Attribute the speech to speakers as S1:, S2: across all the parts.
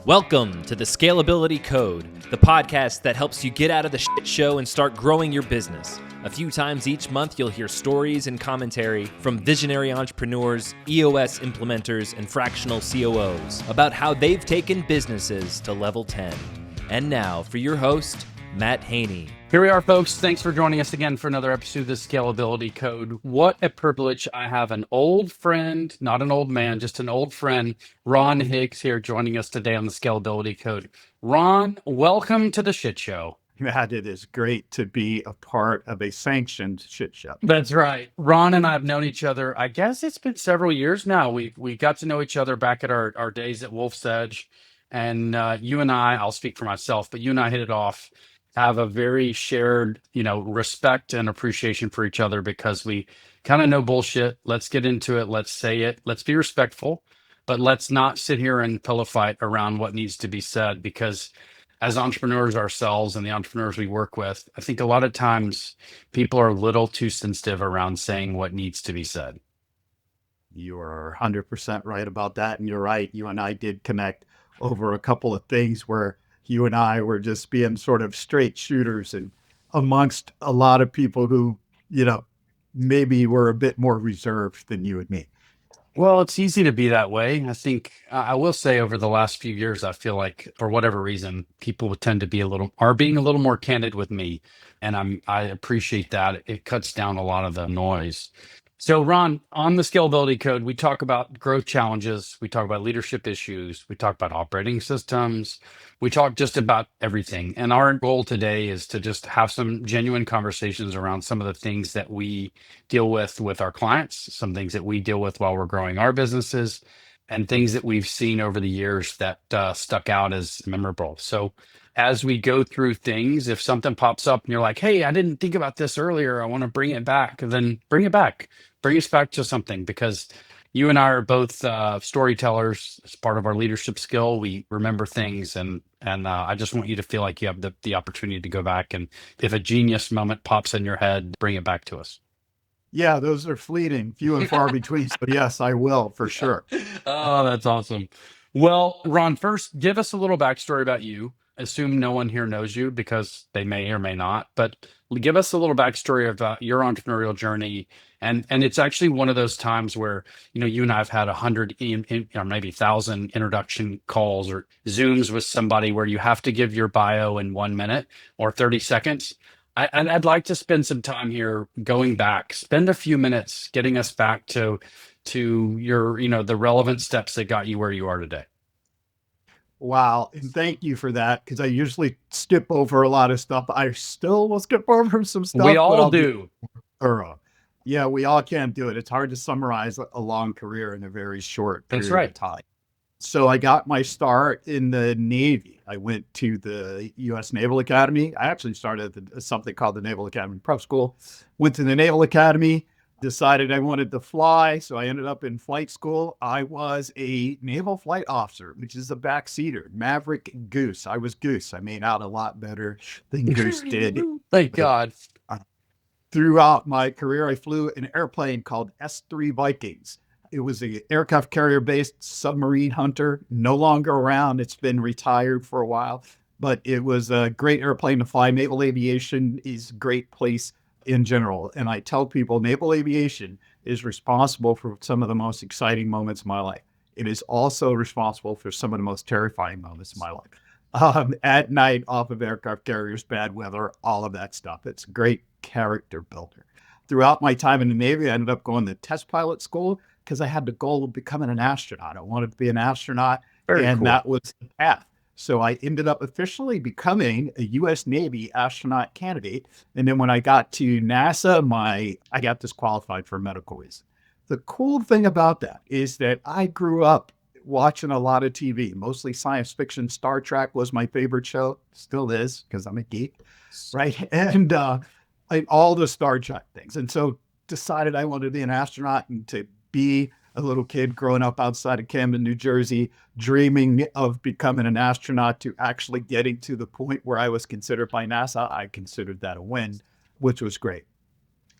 S1: Welcome to the Scalability Code, the podcast that helps you get out of the shit show and start growing your business. A few times each month, you'll hear stories and commentary from visionary entrepreneurs, EOS implementers, and fractional COOs about how they've taken businesses to level 10. And now, for your host, Matt Haney.
S2: Here we are, folks. Thanks for joining us again for another episode of the Scalability Code. What a privilege. I have an old friend, not an old man, just an old friend, Ron Higgs here joining us today on the Scalability Code. Ron, welcome to the shit show.
S3: Matt, it is great to be a part of a sanctioned shit show.
S2: That's right. Ron and I have known each other, I guess it's been several years now. We got to know each other back at our days at Wolf's Edge. And you and I'll speak for myself, but you and I hit it off. Have a very shared, respect and appreciation for each other because we kind of know bullshit. Let's get into it. Let's say it. Let's be respectful, but let's not sit here and pillow fight around what needs to be said, because as entrepreneurs ourselves and the entrepreneurs we work with, I think a lot of times people are a little too sensitive around saying what needs to be said.
S3: You are 100% right about that. And you're right. You and I did connect over a couple of things where you and I were just being sort of straight shooters and amongst a lot of people who, maybe were a bit more reserved than you and me.
S2: Well, it's easy to be that way. I think I will say over the last few years, I feel like for whatever reason, people would tend to be being a little more candid with me. And I appreciate that. It cuts down a lot of the noise. So Ron, on the Scalability Code, we talk about growth challenges, we talk about leadership issues, we talk about operating systems, we talk just about everything. And our goal today is to just have some genuine conversations around some of the things that we deal with our clients, some things that we deal with while we're growing our businesses, and things that we've seen over the years that stuck out as memorable. So as we go through things, if something pops up and you're like, hey, I didn't think about this earlier, I want to bring it back, then bring it back. Bring us back to something, because you and I are both storytellers. It's part of our leadership skill. We remember things, and I just want you to feel like you have the opportunity to go back, and if a genius moment pops in your head, bring it back to us.
S3: Yeah, those are fleeting, few and far between. But yes, I will for sure.
S2: Oh, that's awesome. Well, Ron, first, give us a little backstory about you. Assume no one here knows you because they may or may not, but give us a little backstory about your entrepreneurial journey. And it's actually one of those times where, you and I have had 100 or maybe 1,000 introduction calls or Zooms with somebody where you have to give your bio in 1 minute or 30 seconds. I'd like to spend some time here going back, spend a few minutes getting us back to your, the relevant steps that got you where you are today.
S3: Wow. And thank you for that, because I usually skip over a lot of stuff. I still will skip over some stuff.
S2: We all do.
S3: Thorough. Yeah, we all can do it. It's hard to summarize a long career in a very short period of time. So I got my start in the Navy. I went to the U.S. Naval Academy. I actually started at something called the Naval Academy Prep School. Went to the Naval Academy, decided I wanted to fly, so I ended up in flight school. I was a naval flight officer, which is a backseater, Maverick Goose. I was Goose. I made out a lot better than Goose did.
S2: Thank God.
S3: Throughout my career, I flew an airplane called S-3 Vikings. It was an aircraft carrier-based submarine hunter, no longer around. It's been retired for a while, but it was a great airplane to fly. Naval aviation is a great place in general. And I tell people naval aviation is responsible for some of the most exciting moments of my life. It is also responsible for some of the most terrifying moments of my life. At night, off of aircraft carriers, bad weather, all of that stuff. It's a great character builder. Throughout my time in the Navy, I ended up going to test pilot school because I had the goal of becoming an astronaut. I wanted to be an astronaut, and that was the path. So I ended up officially becoming a U.S. Navy astronaut candidate. And then when I got to NASA, I got disqualified for medical reasons. The cool thing about that is that I grew up watching a lot of TV, mostly science fiction. Star Trek was my favorite show, still is, because I'm a geek, right? And all the Star Trek things. And so decided I wanted to be an astronaut and to be a little kid growing up outside of Camden, New Jersey, dreaming of becoming an astronaut to actually getting to the point where I was considered by NASA. I considered that a win, which was great.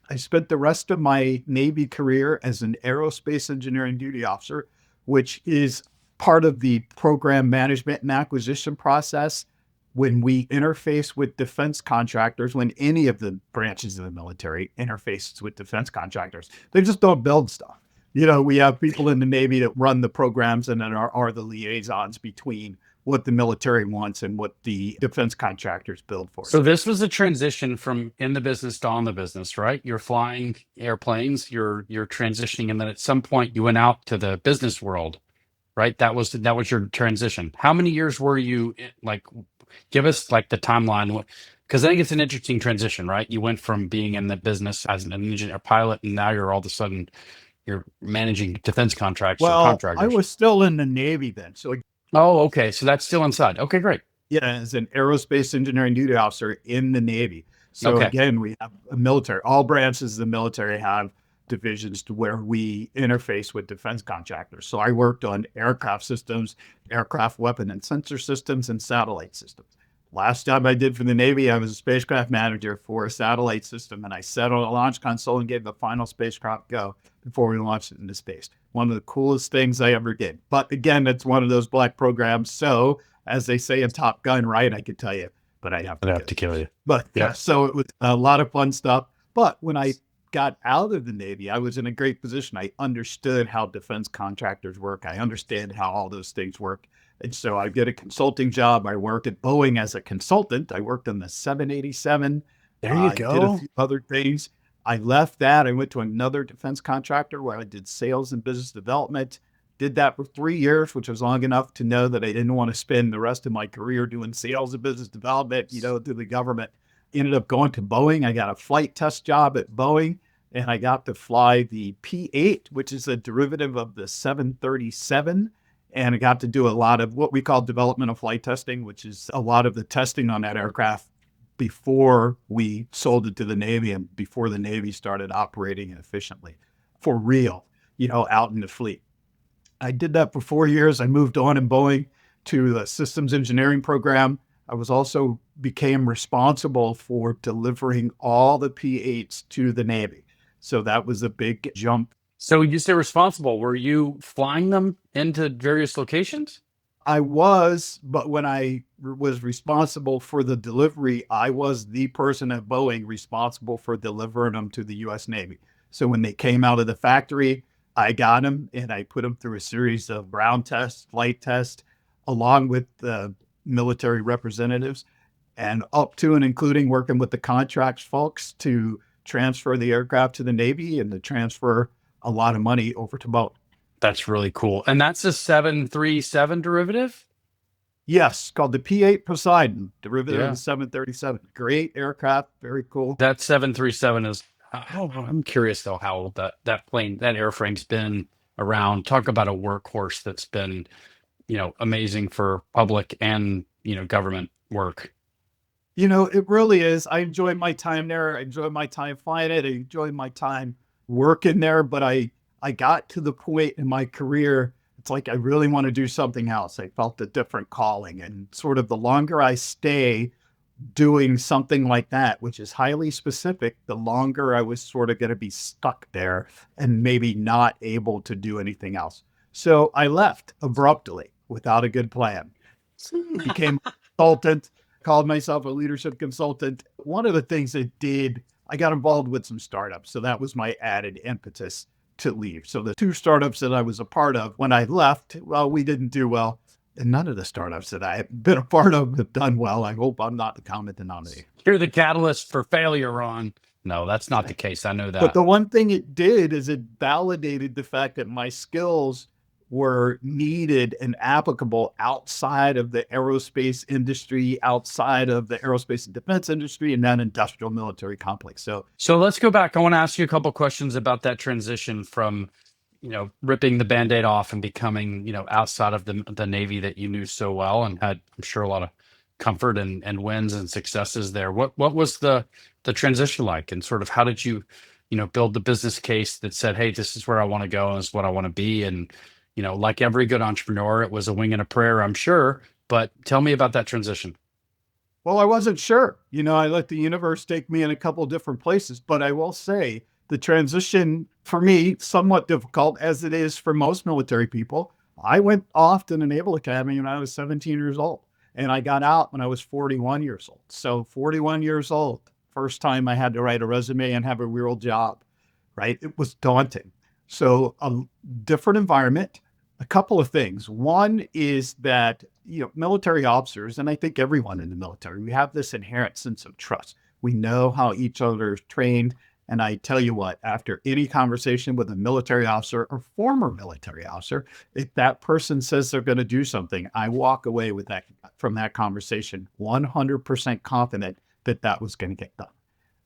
S3: I spent the rest of my Navy career as an aerospace engineering duty officer, which is part of the program management and acquisition process. When we interface with defense contractors, when any of the branches of the military interfaces with defense contractors, they just don't build stuff. We have people in the Navy that run the programs and then are the liaisons between what the military wants and what the defense contractors build for.
S2: So this was a transition from in the business to on the business, right? You're flying airplanes, you're transitioning, and then at some point you went out to the business world, right? That was your transition. How many years were you like? Give us like the timeline, because I think it's an interesting transition, right? You went from being in the business as an engineer pilot, and now you're all of a sudden you're managing defense contracts or contractors.
S3: I was still in the Navy then. So,
S2: oh, okay. So that's still inside. Okay, great.
S3: yeah, as an aerospace engineering duty officer in the Navy. So again, we have a military, all branches of the military have divisions to where we interface with defense contractors. So I worked on aircraft systems, aircraft weapon and sensor systems, and satellite systems. Last job I did for the Navy, I was a spacecraft manager for a satellite system, and I sat on a launch console and gave the final spacecraft go before we launched it into space. One of the coolest things I ever did. But again, it's one of those black programs. So as they say in Top Gun, right, I could tell you, but I'd have to kill you. But yeah, so it was a lot of fun stuff. But when I got out of the Navy, I was in a great position. I understood how defense contractors work. I understand how all those things work. And so I did a consulting job. I worked at Boeing as a consultant. I worked on the 787.
S2: There you go.
S3: I did a few other things. I left that. I went to another defense contractor where I did sales and business development. Did that for 3 years, which was long enough to know that I didn't want to spend the rest of my career doing sales and business development, through the government. Ended up going to Boeing. I got a flight test job at Boeing, and I got to fly the P-8, which is a derivative of the 737. And I got to do a lot of what we call developmental flight testing, which is a lot of the testing on that aircraft before we sold it to the Navy and before the Navy started operating efficiently for real, out in the fleet. I did that for 4 years. I moved on in Boeing to the systems engineering program. I was also became responsible for delivering all the P-8s to the Navy. So that was a big jump.
S2: So you say responsible. Were you flying them into various locations?
S3: I was, but when I was responsible for the delivery, I was the person at Boeing responsible for delivering them to the U.S. Navy. So when they came out of the factory, I got them and I put them through a series of ground tests, flight tests, along with the military representatives, and up to and including working with the contracts folks to transfer the aircraft to the Navy and to transfer a lot of money over to Boeing.
S2: That's really cool. And that's a 737 derivative?
S3: Yes, called the P-8 Poseidon, derivative of the 737. Great aircraft, very cool.
S2: That 737 is, I'm curious though how that plane, that airframe's been around. Talk about a workhorse that's been, amazing for public and, government work.
S3: It really is. I enjoy my time there. I enjoy my time flying it. I enjoy my time working there, but I got to the point in my career, it's like I really want to do something else. I felt a different calling, and sort of the longer I stay doing something like that, which is highly specific, the longer I was sort of going to be stuck there and maybe not able to do anything else. So I left abruptly without a good plan. Became a consultant, called myself a leadership consultant. One of the things I got involved with some startups. So that was my added impetus to leave. So the 2 startups that I was a part of when I left, well, we didn't do well. And none of the startups that I have been a part of have done well. I hope I'm not the common denominator.
S2: You're the catalyst for failure, Ron. No, that's not the case. I know that.
S3: But the one thing it did is it validated the fact that my skills were needed and applicable outside of the aerospace industry, outside of the aerospace and defense industry, and that industrial military complex.
S2: So let's go back. I want to ask you a couple questions about that transition from, ripping the Band-Aid off and becoming, outside of the Navy that you knew so well and had, I'm sure, a lot of comfort and wins and successes there. What was the transition like, and sort of how did you, build the business case that said, hey, this is where I want to go and this is what I want to be? And like every good entrepreneur, it was a wing and a prayer, I'm sure. But tell me about that transition.
S3: Well, I wasn't sure. I let the universe take me in a couple of different places. But I will say the transition for me, somewhat difficult as it is for most military people. I went off to the Naval Academy when I was 17 years old, and I got out when I was 41 years old. So 41 years old, first time I had to write a resume and have a real job, right? It was daunting. So a different environment, a couple of things. One is that, military officers, and I think everyone in the military, we have this inherent sense of trust. We know how each other is trained. And I tell you what, after any conversation with a military officer or former military officer, if that person says they're going to do something, I walk away with that from that conversation 100% confident that that was going to get done.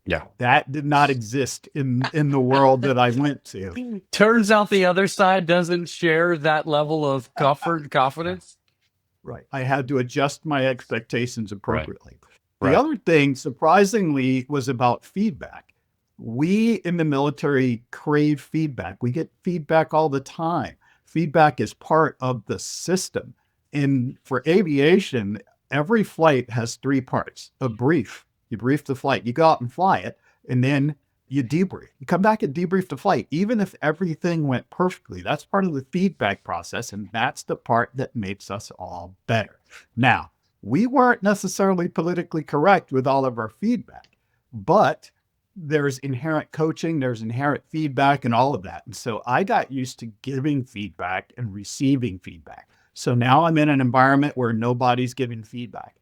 S2: Yeah.
S3: That did not exist in the world that I went to.
S2: Turns out the other side doesn't share that level of comfort and confidence.
S3: Right. I had to adjust my expectations appropriately.
S2: Right.
S3: The other thing, surprisingly, was about feedback. We in the military crave feedback. We get feedback all the time. Feedback is part of the system. And for aviation, every flight has three parts. A brief. You brief the flight. You go out and fly it, and then you debrief. You come back and debrief the flight, even if everything went perfectly. That's part of the feedback process, and that's the part that makes us all better. Now, we weren't necessarily politically correct with all of our feedback, but there's inherent coaching, there's inherent feedback and all of that. And so I got used to giving feedback and receiving feedback. So now I'm in an environment where nobody's giving feedback.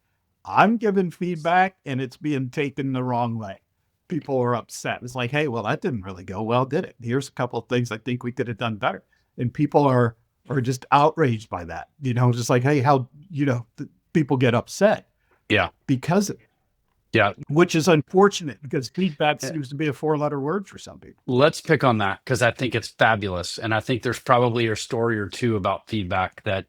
S3: I'm giving feedback and it's being taken the wrong way. People are upset. It's like, hey, well, that didn't really go well, did it? Here's a couple of things I think we could have done better. And people are just outraged by that, just like, hey, how, people get upset.
S2: Yeah.
S3: Because of it.
S2: Yeah.
S3: Which is unfortunate because feedback seems to be a 4-letter word for some people.
S2: Let's pick on that because I think it's fabulous. And I think there's probably a story or two about feedback that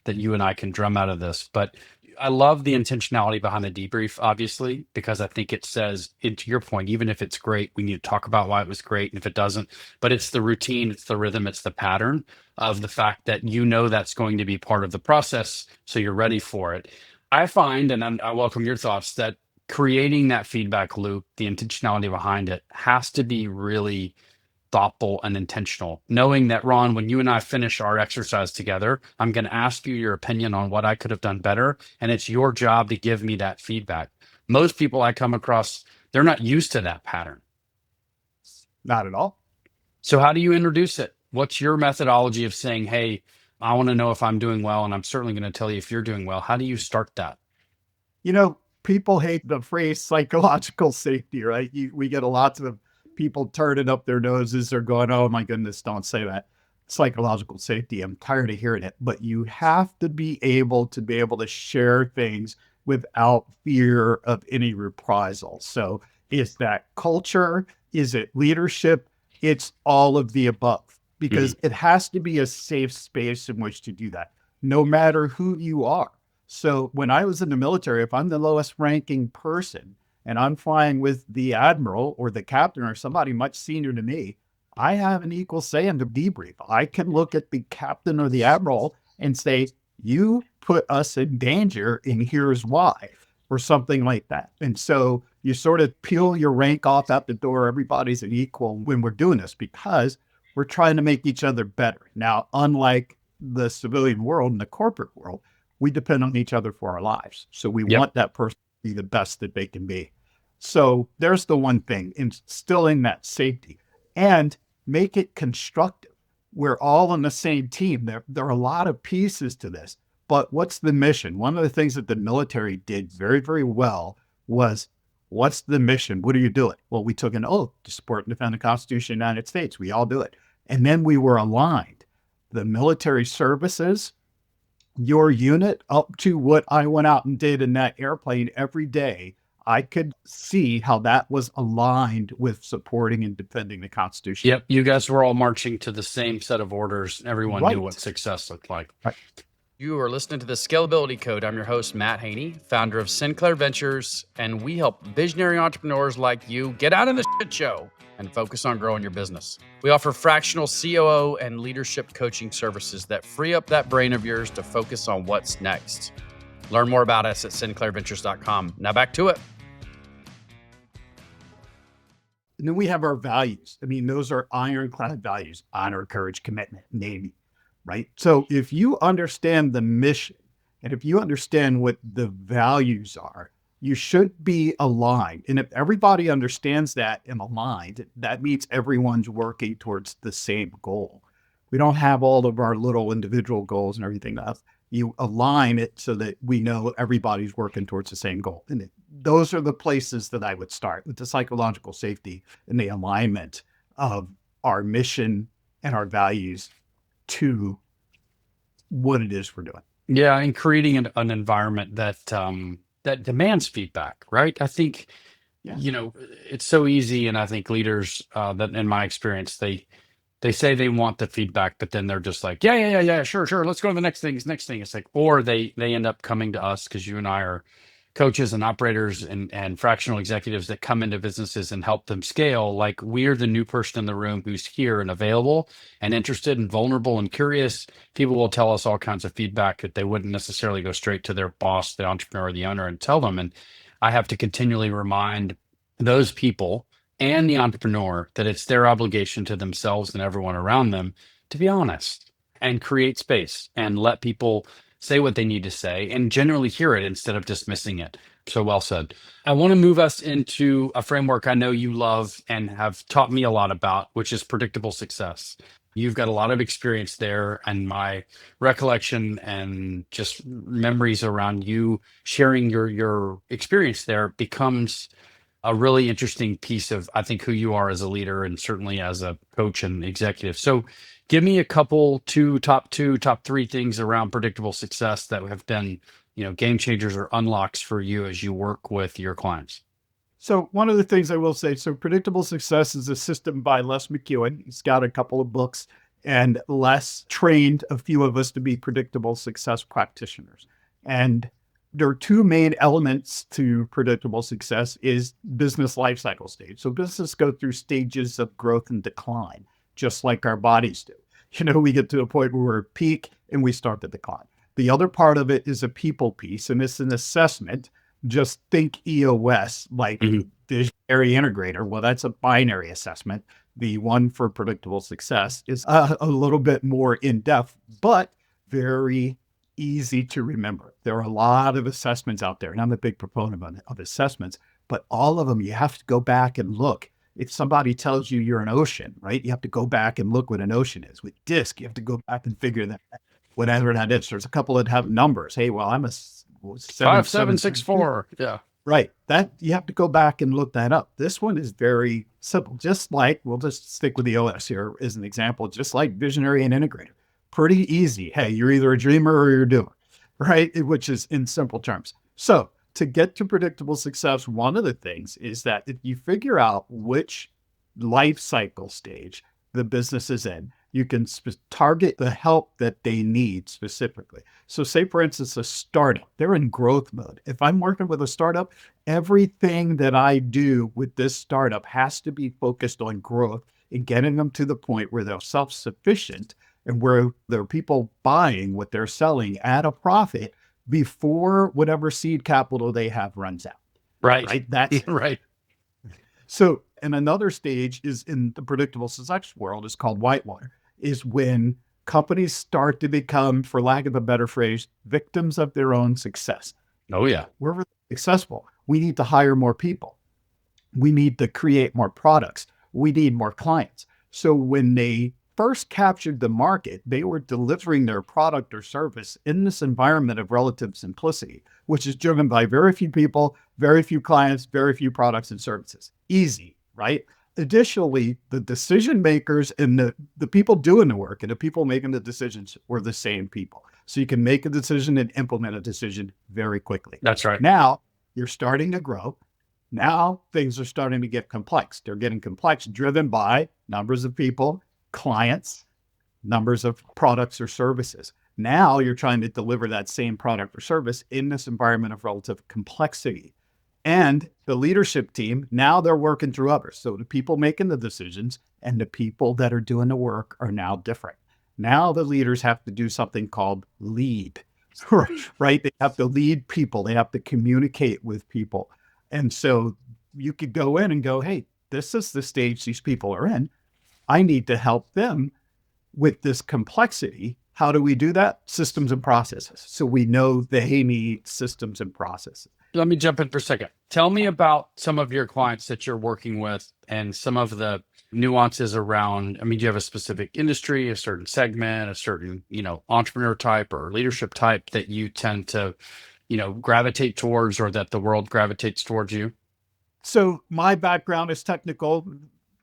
S2: you and I can drum out of this. But I love the intentionality behind the debrief, obviously, because I think it says, to your point, even if it's great, we need to talk about why it was great. And if it doesn't, but it's the routine, it's the rhythm, it's the pattern of the fact that that's going to be part of the process. So you're ready for it. I find, and I welcome your thoughts, that creating that feedback loop, the intentionality behind it has to be really thoughtful and intentional, knowing that, Ron, when you and I finish our exercise together, I'm going to ask you your opinion on what I could have done better. And it's your job to give me that feedback. Most people I come across, they're not used to that pattern.
S3: Not at all.
S2: So how do you introduce it? What's your methodology of saying, hey, I want to know if I'm doing well, and I'm certainly going to tell you if you're doing well. How do you start that?
S3: People hate the phrase psychological safety, right? We get a lot of people turning up their noses or going, oh my goodness, don't say that. Psychological safety. I'm tired of hearing it, but you have to be able to share things without fear of any reprisal. So is that culture? Is it leadership? It's all of the above because it has to be a safe space in which to do that, no matter who you are. So when I was in the military, if I'm the lowest ranking person and I'm flying with the admiral or the captain or somebody much senior to me, I have an equal say in the debrief. I can look at the captain or the admiral and say, you put us in danger and here's why, or something like that. And so you sort of peel your rank off at the door. Everybody's an equal when we're doing this because we're trying to make each other better. Now, unlike the civilian world and the corporate world, we depend on each other for our lives. So we want that person to be the best that they can be. So there's the one thing, instilling that safety and make it constructive. We're all on the same team. There are a lot of pieces to this, but what's the mission? One of the things that the military did very, very well was, what's the mission? What are you doing? Well, we took an oath to support and defend the Constitution of the United States. We all do it. And then we were aligned. The military services, your unit, up to what I went out and did in that airplane every day, I could see how that was aligned with supporting and defending the Constitution.
S2: Yep. You guys were all marching to the same set of orders. Everyone knew what success looked like.
S3: Right.
S1: You are listening to the Scalability Code. I'm your host, Matt Haney, founder of Sinclair Ventures, and we help visionary entrepreneurs like you get out of the shit show and focus on growing your business. We offer fractional COO and leadership coaching services that free up that brain of yours to focus on what's next. Learn more about us at sinclairventures.com. Now back to it.
S3: And then we have our values. I mean, those are ironclad values: honor, courage, commitment, Navy. right? So if you understand the mission and if you understand what the values are, you should be aligned. And if everybody understands that and aligned, that means everyone's working towards the same goal. We don't have all of our little individual goals and everything else. You align it so that we know everybody's working towards the same goal. And those are the places that I would start with the psychological safety and the alignment of our mission and our values to what it is we're doing.
S2: Yeah, and creating an environment that that demands feedback, right? I think
S3: Yeah.
S2: it's so easy, and I think leaders that, in my experience, they say they want the feedback, but then they're just like, yeah, sure, let's go to the next thing. It's like, or they end up coming to us because you and I are coaches and operators and fractional executives that come into businesses and help them scale. Like, we're the new person in the room who's here and available and interested and vulnerable and curious. People will tell us all kinds of feedback that they wouldn't necessarily go straight to their boss, the entrepreneur, the owner, and tell them. And I have to continually remind those people and the entrepreneur that it's their obligation to themselves and everyone around them to be honest and create space and let people say what they need to say and generally hear it instead of dismissing it. So well said. I want to move us into a framework I know you love and have taught me a lot about, which is predictable success. You've got a lot of experience there, and my recollection and just memories around you sharing your experience there becomes a really interesting piece of, I think, who you are as a leader and certainly as a coach and executive. So give me a couple, top three things around predictable success that have been, game changers or unlocks for you as you work with your clients.
S3: So one of the things I will say, so Predictable Success is a system by Les McEwen. He's got a couple of books, and Les trained a few of us to be predictable success practitioners. And there are two main elements to predictable success is business life cycle stage. So business go through stages of growth and decline, just like our bodies do. We get to a point where we're at peak and we start to decline. The other part of it is a people piece, and it's an assessment. Just think EOS, like visionary integrator. Well, that's a binary assessment. The one for predictable success is a little bit more in depth, but very easy to remember. There are a lot of assessments out there, and I'm a big proponent of assessments, but all of them, you have to go back and look. If somebody tells you you're an ocean, right, you have to go back and look what an ocean is. With DISC, you have to go back and figure that whatever that is. There's a couple that have numbers. Hey, well, I'm a
S2: 5764. Yeah.
S3: Right. That you have to go back and look that up. This one is very simple. Just like, we'll just stick with the OS here as an example, just like visionary and integrator. Pretty easy. Hey, you're either a dreamer or you're a doer, right? Which is in simple terms. So to get to predictable success, one of the things is that if you figure out which life cycle stage the business is in, you can target the help that they need specifically. So say, for instance, a startup, they're in growth mode. If I'm working with a startup, everything that I do with this startup has to be focused on growth and getting them to the point where they're self-sufficient and where there are people buying what they're selling at a profit before whatever seed capital they have runs out.
S2: Right.
S3: That's
S2: right.
S3: So, and another stage is in the predictable success world is called whitewater, is when companies start to become, for lack of a better phrase, victims of their own success.
S2: Oh, yeah.
S3: We're really successful. We need to hire more people. We need to create more products. We need more clients. So when they first captured the market, they were delivering their product or service in this environment of relative simplicity, which is driven by very few people, very few clients, very few products and services. Easy, right? Additionally, the decision makers and the people doing the work and the people making the decisions were the same people. So you can make a decision and implement a decision very quickly.
S2: That's right.
S3: Now you're starting to grow. Now things are starting to get complex. They're getting complex, driven by numbers of people, clients, numbers of products or services. Now you're trying to deliver that same product or service in this environment of relative complexity. And the leadership team, now they're working through others. So the people making the decisions and the people that are doing the work are now different. Now the leaders have to do something called lead, right? They have to lead people. They have to communicate with people. And so you could go in and go, hey, this is the stage these people are in. I need to help them with this complexity How do we do that? Systems and processes. So we know they need systems and processes.
S2: Let me jump in for a second. Tell me about some of your clients that you're working with and some of the nuances around. I mean, do you have a specific industry, a certain segment, a certain, entrepreneur type or leadership type that you tend to, gravitate towards, or that the world gravitates towards you?
S3: So my background is technical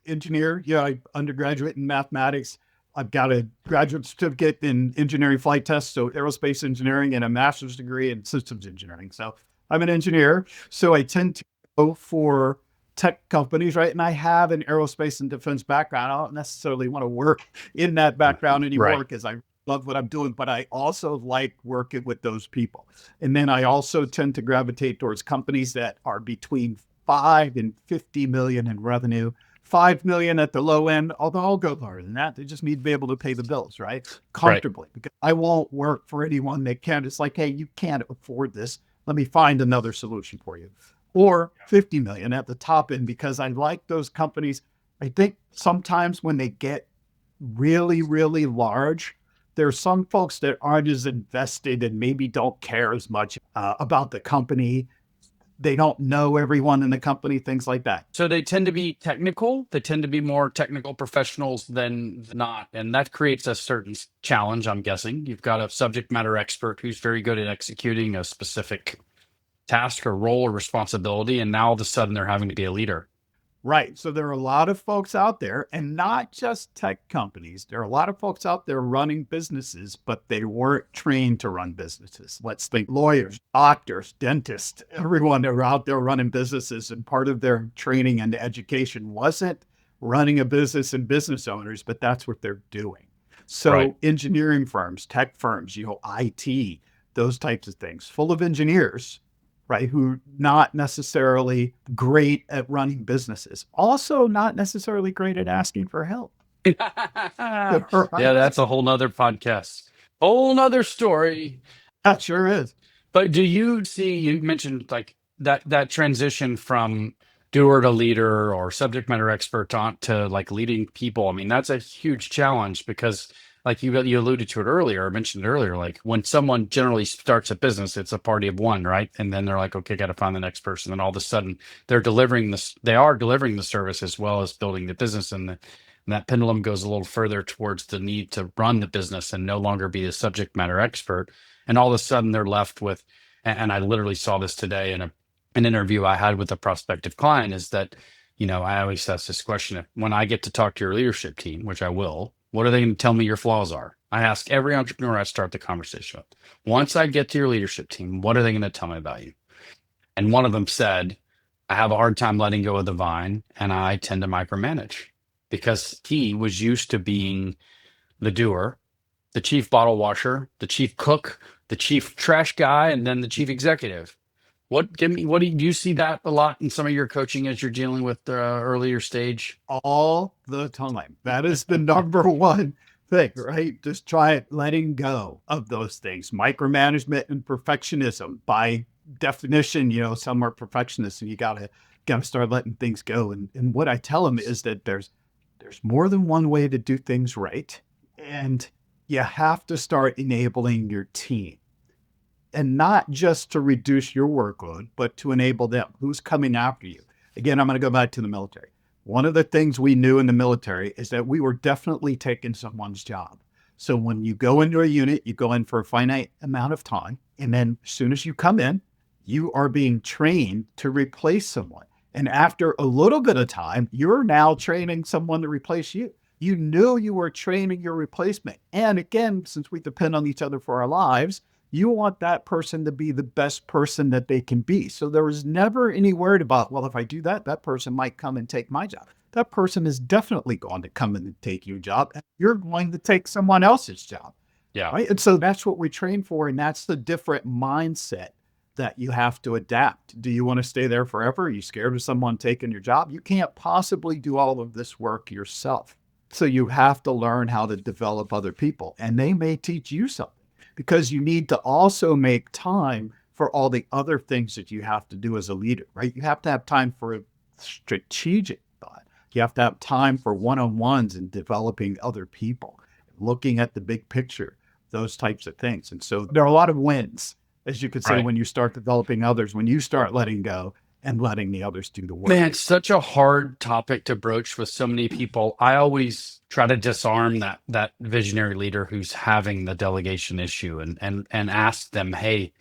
S3: engineer. Yeah, I undergraduate in mathematics. I've got a graduate certificate in engineering flight tests, so aerospace engineering, and a master's degree in systems engineering. So I'm an engineer. So I tend to go for tech companies, right? And I have an aerospace and defense background. I don't necessarily want to work in that background anymore
S2: Right.
S3: because I love what I'm doing, but I also like working with those people. And then I also tend to gravitate towards companies that are between 5 and 50 million in revenue. 5 million at the low end, although I'll go lower than that. They just need to be able to pay the bills, right? Comfortably, because I won't work for anyone that can't. It's like, hey, you can't afford this. Let me find another solution for you. Or 50 million at the top end, because I like those companies. I think sometimes when they get really, really large, there's some folks that aren't as invested and maybe don't care as much about the company. They don't know everyone in the company, things like that.
S2: So they tend to be technical. They tend to be more technical professionals than not. And that creates a certain challenge, I'm guessing. You've got a subject matter expert who's very good at executing a specific task or role or responsibility. And now all of a sudden they're having to be a leader.
S3: Right. So there are a lot of folks out there, and not just tech companies. There are a lot of folks out there running businesses, but they weren't trained to run businesses. Let's think lawyers, doctors, dentists, everyone that are out there running businesses. And part of their training and education wasn't running a business and business owners, but that's what they're doing. So
S2: Right.
S3: engineering firms, tech firms, IT, those types of things, full of engineers, right, who not necessarily great at running businesses, also not necessarily great at asking for help.
S2: Yeah,
S3: Right?
S2: that's a whole nother podcast. Whole nother story.
S3: That sure is.
S2: But do you see, you mentioned like that transition from doer to leader or subject matter expert to like leading people. I mean, that's a huge challenge because like you alluded to it earlier, or mentioned earlier, like when someone generally starts a business, it's a party of one, right? And then they're like, okay, got to find the next person. And all of a sudden they are delivering the service as well as building the business. And that pendulum goes a little further towards the need to run the business and no longer be a subject matter expert. And all of a sudden they're left with, and I literally saw this today in an interview I had with a prospective client, is that, I always ask this question: when I get to talk to your leadership team, which I will, what are they going to tell me your flaws are? I ask every entrepreneur I start the conversation with. Once I get to your leadership team, what are they going to tell me about you? And one of them said, I have a hard time letting go of the vine and I tend to micromanage, because he was used to being the doer, the chief bottle washer, the chief cook, the chief trash guy, and then the chief executive. What do you see that a lot in some of your coaching as you're dealing with the earlier stage?
S3: All the time. That is the number one thing, right? Just try it, letting go of those things. Micromanagement and perfectionism. By definition, some are perfectionists, and you gotta start letting things go. And what I tell them is that there's more than one way to do things right. And you have to start enabling your team. And not just to reduce your workload, but to enable them. Who's coming after you? Again, I'm going to go back to the military. One of the things we knew in the military is that we were definitely taking someone's job. So when you go into a unit, you go in for a finite amount of time. And then as soon as you come in, you are being trained to replace someone. And after a little bit of time, you're now training someone to replace you. You knew you were training your replacement. And again, since we depend on each other for our lives, you want that person to be the best person that they can be. So there was never any word about, well, if I do that, that person might come and take my job. That person is definitely going to come in and take your job, and you're going to take someone else's job.
S2: Yeah.
S3: Right. And so that's what we train for. And that's the different mindset that you have to adapt. Do you want to stay there forever? Are you scared of someone taking your job? You can't possibly do all of this work yourself. So you have to learn how to develop other people, and they may teach you something, because you need to also make time for all the other things that you have to do as a leader, right? You have to have time for strategic thought. You have to have time for one-on-ones and developing other people, looking at the big picture. those types of things. And so there are a lot of wins, as you could say,
S2: Right.
S3: when you start developing others, when you start letting go and letting the others do the work.
S2: Man, it's such a hard topic to broach with so many people. I always try to disarm that visionary leader who's having the delegation issue and ask them, hey,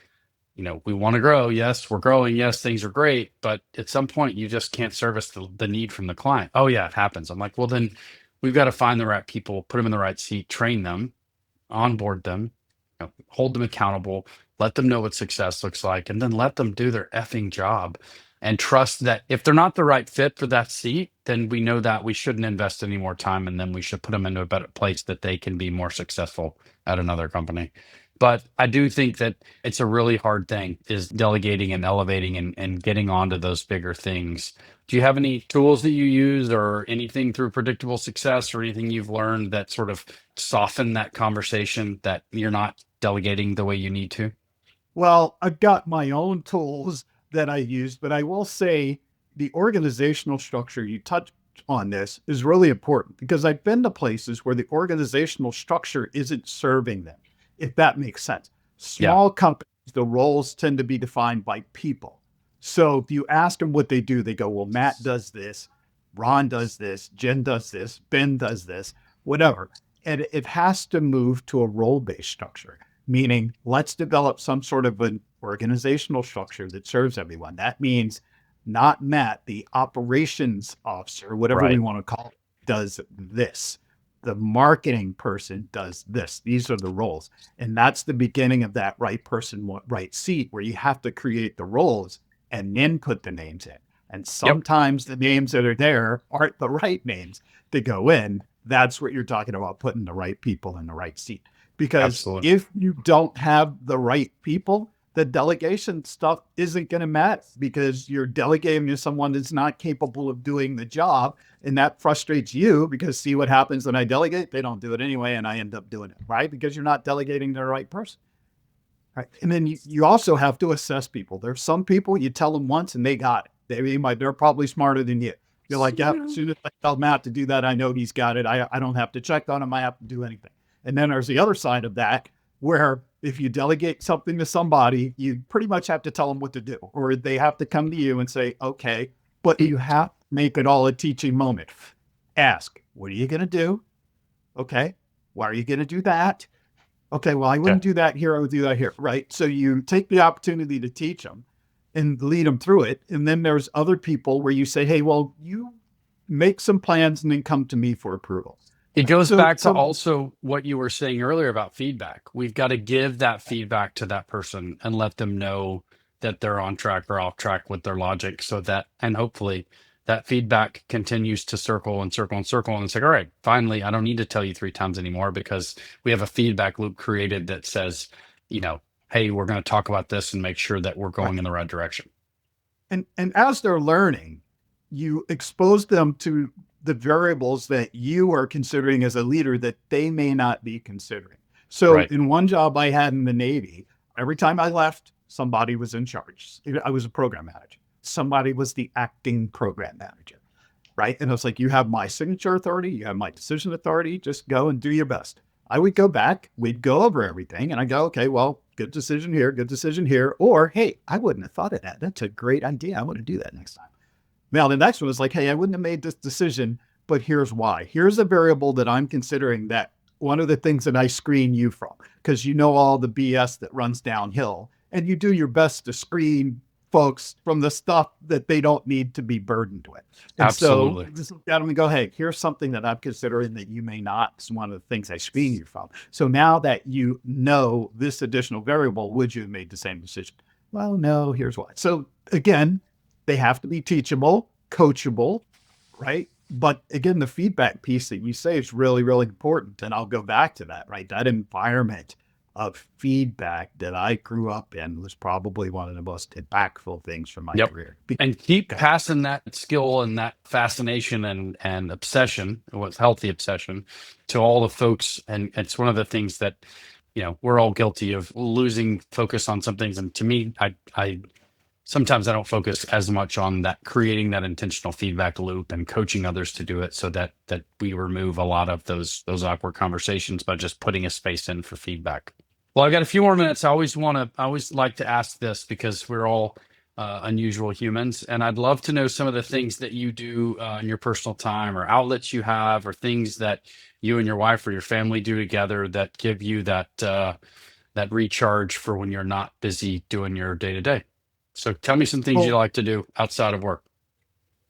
S2: we want to grow. Yes, we're growing. Yes, things are great. But at some point, you just can't service the need from the client. Oh, yeah, it happens. I'm like, well, then we've got to find the right people, put them in the right seat, train them, onboard them, hold them accountable, let them know what success looks like, and then let them do their effing job and trust that if they're not the right fit for that seat, then we know that we shouldn't invest any more time, and then we should put them into a better place that they can be more successful at another company. But I do think that it's a really hard thing, is delegating and elevating and getting onto those bigger things. Do you have any tools that you use or anything through predictable success or anything you've learned that sort of soften that conversation that you're not delegating the way you need to?
S3: Well, I've got my own tools that I use, but I will say the organizational structure, you touched on this, is really important, because I've been to places where the organizational structure isn't serving them, if that makes sense.
S2: Yeah.
S3: Small companies, the roles tend to be defined by people. So if you ask them what they do, they go, well, Matt does this, Ron does this, Jen does this, Ben does this, whatever. And it has to move to a role-based structure, meaning let's develop some sort of an organizational structure that serves everyone. That means not Matt, the operations officer, whatever we
S2: Right.
S3: want to call it, does this. The marketing person does this. These are the roles. And that's the beginning of that right person, right seat, where you have to create the roles and then put the names in. And sometimes the names that are there aren't the right names to go in. That's what you're talking about, putting the right people in the right seat. Because
S2: Absolutely.
S3: if you don't have the right people, the delegation stuff isn't going to matter, because you're delegating to someone that's not capable of doing the job. And that frustrates you, because see what happens when I delegate? They don't do it anyway, and I end up doing it, right? Because you're not delegating to the right person. Right. And then you also have to assess people. There's some people you tell them once and they got it. They're probably smarter than you. You're like, yeah, as soon as I tell Matt to do that, I know he's got it. I don't have to check on him. I have to do anything. And then there's the other side of that, where if you delegate something to somebody, you pretty much have to tell them what to do, or they have to come to you and say, okay, but you have to make it all a teaching moment. Ask, what are you going to do? Okay. Why are you going to do that? Okay, well, I wouldn't do that here. I would do that here, right? So you take the opportunity to teach them and lead them through it. And then there's other people where you say, hey, well, you make some plans and then come to me for approval.
S2: It goes
S3: So-
S2: back to
S3: so-
S2: also what you were saying earlier about feedback. We've got to give that feedback to that person and let them know that they're on track or off track with their logic, so that, and hopefully that feedback continues to circle and circle and circle. And it's like, all right, finally, I don't need to tell you 3 times anymore, because we have a feedback loop created that says, hey, we're going to talk about this and make sure that we're going in the right direction.
S3: And as they're learning, you expose them to the variables that you are considering as a leader that they may not be considering. So
S2: Right.
S3: in one job I had in the Navy, every time I left, somebody was in charge. I was a program manager. Somebody was the acting program manager, right? And I was like, you have my signature authority, you have my decision authority, just go and do your best. I would go back, we'd go over everything, and I go, okay, well, good decision here. Or, hey, I wouldn't have thought of that. That's a great idea. I want to do that next time. Now, the next one was like, hey, I wouldn't have made this decision, but here's why. Here's a variable that I'm considering, that one of the things that I screen you from, because you know all the BS that runs downhill, and you do your best to screen folks from the stuff that they don't need to be burdened with. And
S2: Absolutely.
S3: so just look at them and go, hey, here's something that I'm considering that you may not. It's one of the things I screen you from. So now that you know this additional variable, would you have made the same decision? Well, no, here's why. So again, they have to be teachable, coachable, right? But again, the feedback piece that you say is really, really important. And I'll go back to that, right? That environment of feedback that I grew up in was probably one of the most impactful things from my career.
S2: And keep passing that skill and that fascination and obsession, what's healthy obsession, to all the folks. And it's one of the things that, we're all guilty of losing focus on some things. And to me, I sometimes I don't focus as much on that, creating that intentional feedback loop and coaching others to do it, so that we remove a lot of those awkward conversations by just putting a space in for feedback. Well, I've got a few more minutes. I always like to ask this because we're all unusual humans, and I'd love to know some of the things that you do in your personal time, or outlets you have, or things that you and your wife or your family do together that give you that recharge for when you're not busy doing your day to day. So tell me some things you
S3: Well,
S2: like to do outside of work.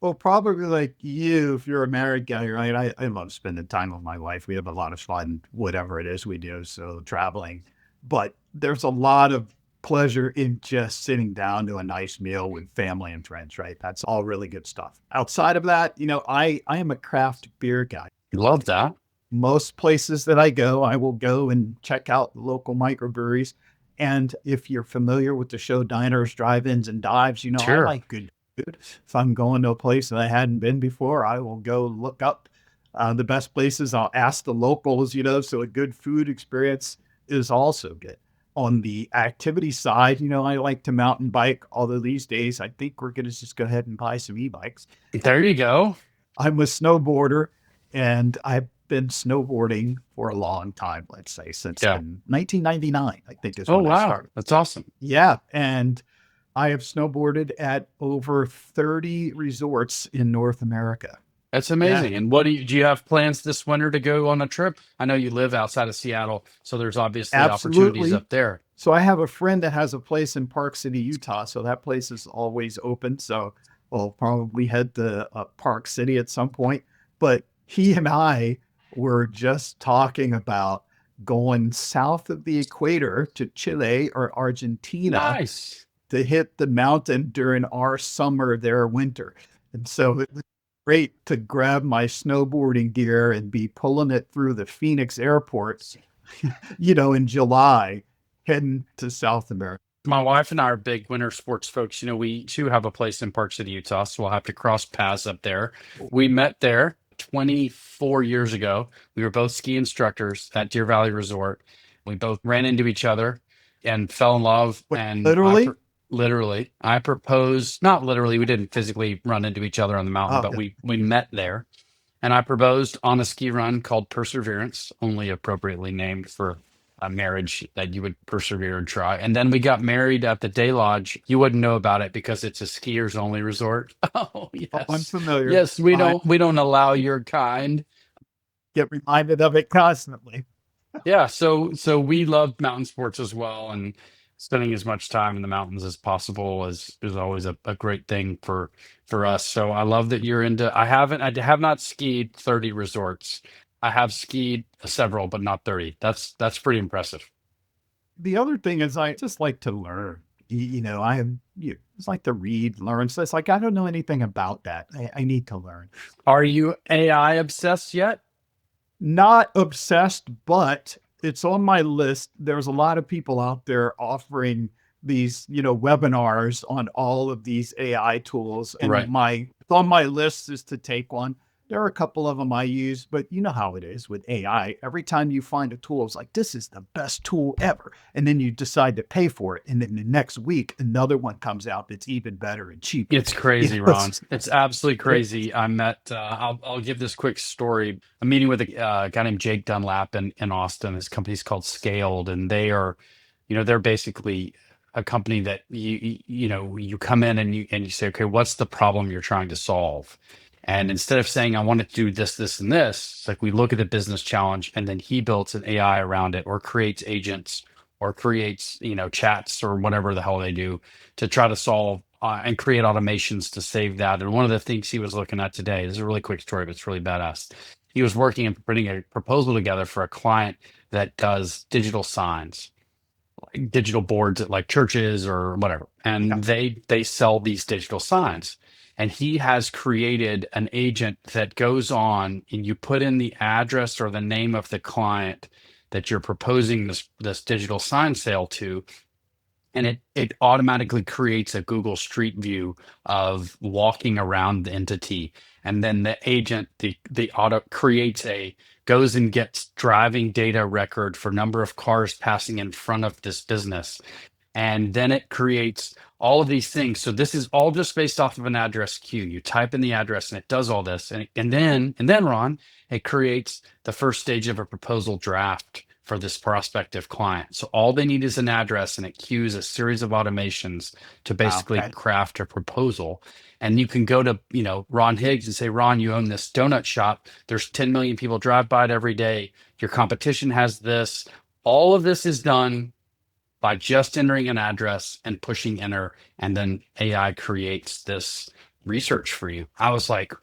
S3: well, probably like you, if you're a married guy, right? I love spending time with my wife. We have a lot of fun, whatever it is we do. So traveling, but there's a lot of pleasure in just sitting down to a nice meal with family and friends, right? That's all really good stuff. Outside of that, I am a craft beer guy.
S2: Love that.
S3: Most places that I go, I will go and check out local microbreweries. And if you're familiar with the show Diners, Drive-Ins, and Dives, I
S2: Sure.
S3: like good food. If I'm going to a place that I hadn't been before, I will go look up the best places. I'll ask the locals, so a good food experience is also good. On the activity side, I like to mountain bike, although these days I think we're going to just go ahead and buy some e-bikes.
S2: There you go.
S3: I'm a snowboarder, and I've been snowboarding for a long time, let's say since
S2: Yeah.
S3: 1999, I think is
S2: Oh,
S3: when I
S2: wow.
S3: started.
S2: That's awesome.
S3: Yeah, and I have snowboarded at over 30 resorts in North America.
S2: That's
S3: Yeah,
S2: amazing. And what do you have plans this winter to go on a trip? I know you live outside of Seattle, so there's obviously opportunities
S3: absolutely.
S2: up there.
S3: So I have a friend that has a place in Park City, Utah. So that place is always open. So we'll probably head to Park City at some point. But he and I were just talking about going south of the equator to Chile or Argentina
S2: Nice.
S3: to hit the mountain during our summer, their winter. And so it was great to grab my snowboarding gear and be pulling it through the Phoenix airport, in July, heading to South America.
S2: My wife and I are big winter sports folks. We too have a place in Park City, Utah, so we'll have to cross paths up there. We met there 24 years ago. We were both ski instructors at Deer Valley Resort. We both ran into each other and fell in love.
S3: Wait,
S2: And
S3: literally?
S2: literally, I proposed, not literally, we didn't physically run into each other on the mountain,
S3: Oh,
S2: but
S3: yeah.
S2: we met there. And I proposed on a ski run called Perseverance, only appropriately named for a marriage that you would persevere and try. And then we got married at the Day Lodge. You wouldn't know about it because it's a skiers only resort. Oh,
S3: Oh, I'm
S2: yes.
S3: familiar.
S2: Yes, we
S3: I
S2: don't allow your kind.
S3: get reminded of it constantly.
S2: Yeah, so we love mountain sports as well, and spending as much time in the mountains as possible is always a great thing for us. So I love that you're into. I have not skied 30 resorts. I have skied several, but not 30. That's pretty impressive.
S3: The other thing is I just like to learn. I am just like to read, learn. So it's like I don't know anything about that. I need to learn.
S2: Are you AI obsessed yet?
S3: Not obsessed, but it's on my list. There's a lot of people out there offering these, webinars on all of these AI tools. And
S2: Right.
S3: it's on my list is to take one. There are a couple of them I use, but you know how it is with AI. Every time you find a tool, it's like, this is the best tool ever. And then you decide to pay for it. And then the next week, another one comes out that's even better and cheaper.
S2: It's crazy,
S3: know,
S2: Ron. It's absolutely crazy. I met. I'll give this quick story. I'm meeting with a guy named Jake Dunlap in Austin. His company's called Scaled, and they are, they're basically a company that you come in and you say, okay, what's the problem you're trying to solve? And instead of saying I want to do this, this, and this, it's like we look at the business challenge, and then he builds an AI around it, or creates agents, or creates chats, or whatever the hell they do to try to solve and create automations to save that. And one of the things he was looking at today, this is a really quick story, but it's really badass. He was working and putting a proposal together for a client that does digital signs, like digital boards at like churches or whatever. And they sell these digital signs. And he has created an agent that goes on, and you put in the address or the name of the client that you're proposing this digital sign sale to, and it automatically creates a Google Street View of walking around the entity. And then the agent, the auto creates goes and gets driving data record for number of cars passing in front of this business. And then it creates all of these things. So this is all just based off of an address queue. You type in the address and it does all this. And then Ron, it creates the first stage of a proposal draft for this prospective client. So all they need is an address, and it queues a series of automations to basically craft a proposal. And you can go to, Ron Higgs and say, Ron, you own this donut shop. There's 10 million people drive by it every day. Your competition has this. All of this is done by just entering an address and pushing enter, and then AI creates this research for you. I was like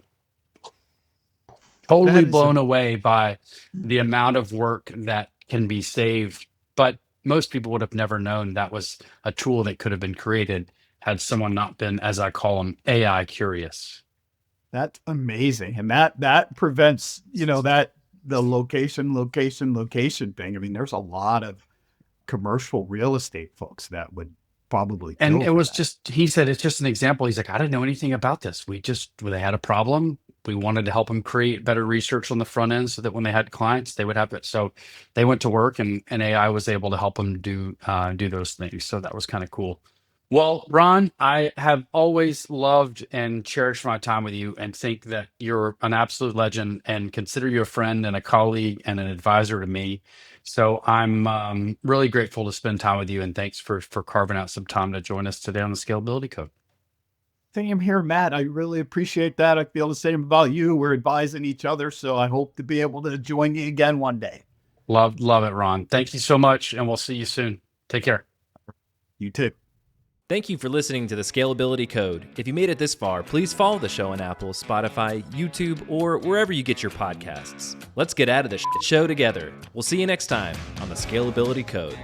S2: totally blown away by the amount of work that can be saved. But most people would have never known that was a tool that could have been created had someone not been, as I call them, AI curious.
S3: That's amazing. And that prevents, that the location thing. I mean, there's a lot of commercial real estate folks that would probably kill
S2: And it was
S3: that.
S2: he said, it's just an example. He's like, I didn't know anything about this. They had a problem. We wanted to help them create better research on the front end so that when they had clients, they would have it. So they went to work, and AI was able to help them do those things. So that was kind of cool. Well, Ron, I have always loved and cherished my time with you, and think that you're an absolute legend, and consider you a friend and a colleague and an advisor to me. So I'm really grateful to spend time with you, and thanks for carving out some time to join us today on the Scalability Code.
S3: Same here, Matt. I really appreciate that. I feel the same about you. We're advising each other, so I hope to be able to join you again one day.
S2: Love it, Ron. Thank you so much, and we'll see you soon. Take care.
S3: You too.
S1: Thank you for listening to the Scalability Code. If you made it this far, please follow the show on Apple, Spotify, YouTube, or wherever you get your podcasts. Let's get out of the show together. We'll see you next time on the Scalability Code.